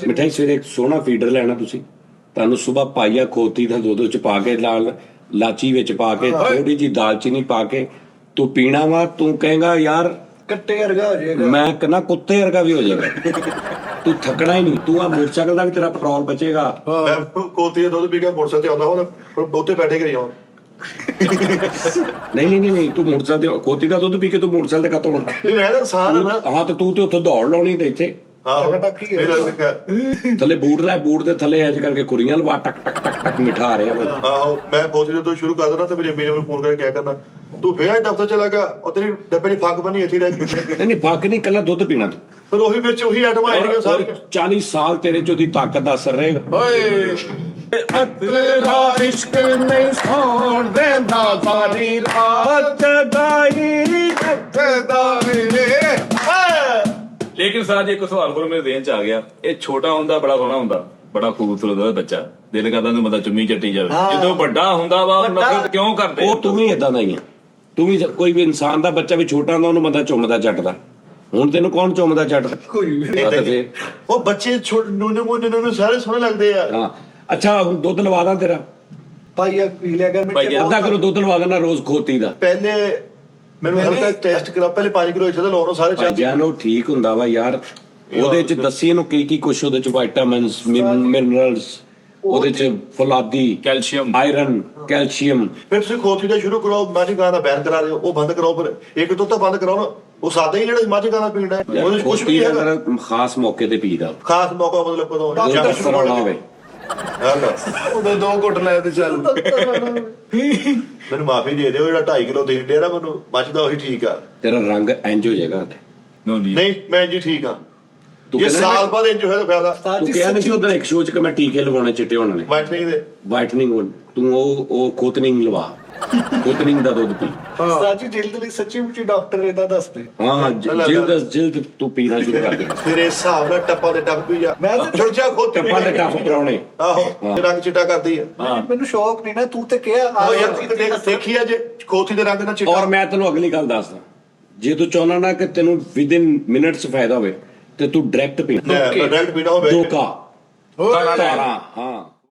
ਮਿਠਾਈ ਸਵੇਰੇ ਇੱਕ ਸੋਹਣਾ ਫੀਡਰ ਲੈਣਾ ਤੁਸੀਂ, ਤੁਹਾਨੂੰ ਸਵੇਰ ਪਾਈਆ ਖੋਤੀ ਦਾ ਦੁੱਧ ਚ ਪਾ ਕੇ ਨਾਲ ਲਾਚੀ ਵਿੱਚ ਪਾ ਕੇ ਥੋੜੀ ਜੀ ਦਾਲਚੀਨੀ ਪਾ ਕੇ ਤੂੰ ਪੀਣਾ ਵਾ, ਤੂੰ ਕਹੇਗਾ ਯਾਰ ਕੱਟੇ ਵਰਗਾ ਹੋ ਜਾਏਗਾ। ਮੈਂ ਕਹਿੰਦਾ ਕੁੱਤੇ ਵਰਗਾ ਵੀ ਹੋ ਜਾਏਗਾ। ਤੂੰ ਥੱਕਣਾ ਹੀ ਨਹੀਂ, ਤੂੰ ਆ ਮੋਟਰਸਾਈਕਲ ਦਾ ਵੀ ਤੇਰਾ ਪੈਟਰੋਲ ਬਚੇਗਾ। ਮੈਂ ਕੋਤੀ ਦਾ ਦੁੱਧ ਪੀ ਕੇ ਮੋਟਰਸਾਈਕਲ ਤੇ ਆਉਂਦਾ ਹੁਣ ਬਹੁਤੇ ਬੈਠੇ ਕਰੀ ਆਉਂ। ਨਹੀਂ ਤੂੰ ਮੋਟਰਸਾਈਕਲ ਤੇ ਖੋਤੀ ਦਾ ਦੁੱਧ ਪੀ ਕੇ ਤੂੰ ਮੋਟਰਸਾਈਕਲ ਤੇ ਕਾਤੋਂ ਹੋਣਾ? ਨਹੀਂ ਮੈਂ ਤਾਂ ਇਨਸਾਨ ਆ ਨਾ। ਹਾਂ ਤੇ ਤੂੰ ਤੇ ਉੱਥੇ ਦੌੜ ਲਾਉਣੀ ਤੇ ਇੱਥੇ ਥੱਲੇ ਬੂਟ ਲੈ, ਬੂਟ ਦੇ ਥੱਲੇ ਐਜ ਕਰਕੇ ਕੁੜੀਆਂ ਲਵਾ ਟਕ ਟਕ ਟਕ ਟਕ ਮਿਠਾ ਆ ਰਿਹਾ। ਆਹੋ ਮੈਂ ਕੋਤੀ ਦੇ ਤੋਂ ਸ਼ੁਰੂ ਕਰ ਦੇਣਾ ਤੇ ਮੇਰੇ ਮੇਰੇ ਨੂੰ ਫੋਨ ਕਰਕੇ ਕਿਆ ਕਰਨਾ, ਤੂੰ ਫੇਰ ਦਫ਼ਤਰ ਚਲਾ ਗਿਆ ਉਹ ਤੇਰੀ ਡੱਬੇ ਦੀ ਫੱਕ ਬਣੀ ਇੱਥੇ ਰਹਿ ਗਈ। ਨਹੀਂ ਫੱਕ ਨਹੀਂ, ਕੱਲਾ ਦੁੱਧ ਪੀਣਾ ਤੂੰ। ਫਿਰ ਉਹੀ ਵਿੱਚ ਉਹੀ ਆਈਟਮ ਆਏਗੀ ਸਾਰੀ। 40 ਸਾਲ ਤੇਰੇ ਚ ਉਹਦੀ ਤਾਕਤ ਦਾ ਅਸਰ ਰਹੇਗਾ। ਓਏ ਤੇਰਾ ਇਸ਼ਕ ਨਹੀਂ ਸੌਣ ਦੇਂਦਾ ਸਾਰੀ ਰਾਤ ਲੇਕਿਨ ਸਾਜ ਇੱਕ ਸਵਾਲ ਕੋਲ ਮੇਰੇ ਦੇਣ ਚ ਆ ਗਿਆ, ਇਹ ਛੋਟਾ ਹੁੰਦਾ ਬੜਾ ਸੋਹਣਾ ਹੁੰਦਾ, ਬੜਾ ਖੂਬਸੂਰਤ ਹੁੰਦਾ ਬੱਚਾ, ਦਿਲ ਕਰਦਾ ਨੂੰ ਬੰਦਾ ਚੁੰਮੀ ਚੱਟੀ ਜਾਵੇ। ਜਦੋਂ ਵੱਡਾ ਹੁੰਦਾ ਵਾ ਨਫ਼ਰਤ ਕਿਉਂ ਕਰਦੇ? ਉਹ ਤੂੰ ਵੀ ਏਦਾਂ ਦਾ ਹੀ ਆ। ਤੂੰ ਵੀ ਕੋਈ ਵੀ ਇਨਸਾਨ ਦਾ ਬੱਚਾ ਵੀ ਛੋਟਾ ਹੁੰਦਾ ਉਹਨੂੰ ਬੰਦਾ ਚੁੰਮਦਾ ਚੱਟਦਾ। ਹੁਣ ਤੈਨੂੰ ਕੌਣ ਚੁੰਮਦਾ ਚੱਟਦਾ? ਕੋਈ ਵੀ ਉਹ ਬੱਚੇ ਨੂਨੇ ਮੋਨੇ ਨੂੰ ਸਾਰੇ ਸੋਹਣੇ ਲੱਗਦੇ ਆ। ਹਾਂ ਅੱਛਾ ਹੁਣ ਦੁੱਧ ਲਵਾ ਦਾਂ ਤੇਰਾ? ਪਾਈਆ ਪੀ ਲਿਆ ਕਰ ਮਿੱਠੇ। ਅੱਧਾ ਕਿਲੋ ਦੁੱਧ ਲਵਾ ਦੇਣਾ ਰੋਜ਼ ਖੋਤੀ ਦਾ। ਪਹਿਲੇ ਮੈਨੂੰ ਹਲਕਾ ਟੈਸਟ ਕਰਾ, ਪਹਿਲੇ 5 ਕਿਲੋ ਇੱਥੇ ਦਾ ਲਾਉਣੋਂ ਸਾਰੇ ਚਾਹ। ਜਾਨ ਉਹ ਠੀਕ ਹੁੰਦਾ ਵਾ ਯਾਰ, ਉਹਦੇ ਚ ਦੱਸੀ ਇਹਨੂੰ ਕੀ ਕੁਛ ਉਹਦੇ ਚ ਵਿਟਾਮਿਨਸ ਮਿਨਰਲਸ, ਉਹਦੇ ਚ ਫੌਲਾਦੀ, ਕੈਲਸ਼ੀਅਮ, ਆਇਰਨ, ਕੈਲਸ਼ੀਅਮ। ਫਿਰ ਤੁਸੀਂ ਖੋਤੀ ਦਾ ਸ਼ੁਰੂ ਕਰੋ, ਮਾਝੀ ਗਾਂ ਦਾ ਬੈਨ ਕਰਾ ਦਿਓ, ਉਹ ਬੰਦ ਕਰਾਓ। ਫਿਰ ਇੱਕ ਦੁੱਧ ਤਾਂ ਬੰਦ ਕਰਾਓ ਨਾ, ਉਹ ਸਾਦਾ ਹੀ ਜਿਹੜਾ ਮਾਝੀ ਗਾਂ ਦਾ ਪੀਣਾ ਹੈ ਉਹਦੇ ਚ ਕੁਝ ਵੀ ਨਹੀਂ ਹੈਗਾ। ਖਾਸ ਮੌਕੇ ਤੇ ਪੀਦਾ, ਖਾਸ ਮੌਕਾ ਮਤਲਬ ਕਦੋਂ ਜਦੋਂ ਕਰਾਉਣਾ ਹੋਵੇ। ਉਹਦੇ 2 ਘੁੱਟ ਲੈ ਤੇ ਚੱਲ। ਮੈਨੂੰ ਮਾਫੀ ਦੇ ਦਿਓ, ਜਿਹੜਾ 2.5 ਕਿਲੋ ਦੇਣ ਡਿਆ ਨਾ ਮੈਨੂੰ ਮੱਚਦਾ ਉਹੀ ਠੀਕ ਆ। ਤੇਰਾ ਰੰਗ ਇੰਜ ਹੋ ਜਾਏਗਾ। ਨਹੀਂ ਮੈਂ ਜੀ ਠੀਕ ਆ। ਤੂੰ ਇਹ ਕਹਿੰਦਾ ਸਾਲ ਬਾਅਦ ਇੰਜ ਹੋਇਆ ਤਾਂ ਫਾਇਦਾ। ਤੂੰ ਕਿਹਾ ਨਹੀਂ ਸੀ ਉਧਰ ਇੱਕ ਸ਼ੋਅ ਚ ਕਿ ਮੈਂ ਟੀਕੇ ਲਵਾਉਣੇ ਚਿੱਟੇ ਹੋਣੇ ਨੇ, ਵਾਈਟਨਿੰਗ ਦੇ। ਵਾਈਟਨਿੰਗ। ਤੂੰ ਉਹ ਖੋਤਨਿੰਗ ਲਵਾ, ਖੋਤਨਿੰਗ ਦਾ ਦੁੱਧ ਪੀ। ਸਾਜੀ ਜਿਲਦ ਲਈ ਸੱਚੀ ਮੁੱਚੀ ਡਾਕਟਰ ਇਹਦਾ ਦੱਸਦੇ। ਹਾਂ ਜਿਲਦ ਤੂੰ ਪੀਣਾ ਸ਼ੁਰੂ ਕਰ ਦੇ। ਫਿਰ ਇਸ ਹਿਸਾਬ ਨਾਲ ਟੱਪਾਂ ਦੇ ਟੱਪ ਪੀ ਜਾ। ਮੈਂ ਤਾਂ ਛੁੱਟ ਜਾ ਖੋਤੀ ਟੱਪਾਂ ਦੇ ਟੱਪ ਪਰਾਉਣੇ। ਆਹੋ ਰੰਗ ਚਿੱਟਾ ਕਰਦੀ ਆ। ਮੈਨੂੰ ਸ਼ੌਕ ਨਹੀਂ ਨਾ, ਤੂੰ ਤੇ ਕਿਹਾ ਆਹ ਯਾਰ ਤੂੰ ਦੇਖੀ ਆ ਜੇ ਖੋਤੀ ਦੇ ਰੰਗ ਨਾਲ ਚਿੱਟਾ। ਔਰ ਮੈਂ ਤੈਨੂੰ ਅਗਲੀ ਗੱਲ ਦੱਸਦਾ, ਜੇ ਤੂੰ ਚਾਹੁੰਦਾ ਨਾ ਕਿ ਤੈਨੂੰ ਵਿਦਿਨ ਮਿੰਟਸ ਫਾਇਦਾ ਹੋਵੇ ਤੇ ਤੂੰ ਡਾਇਰੈਕਟ ਪੀ। ਡਾਇਰੈਕਟ ਪੀਣਾ ਹੋਵੇ ਧੋਖਾ। ਹਾਂ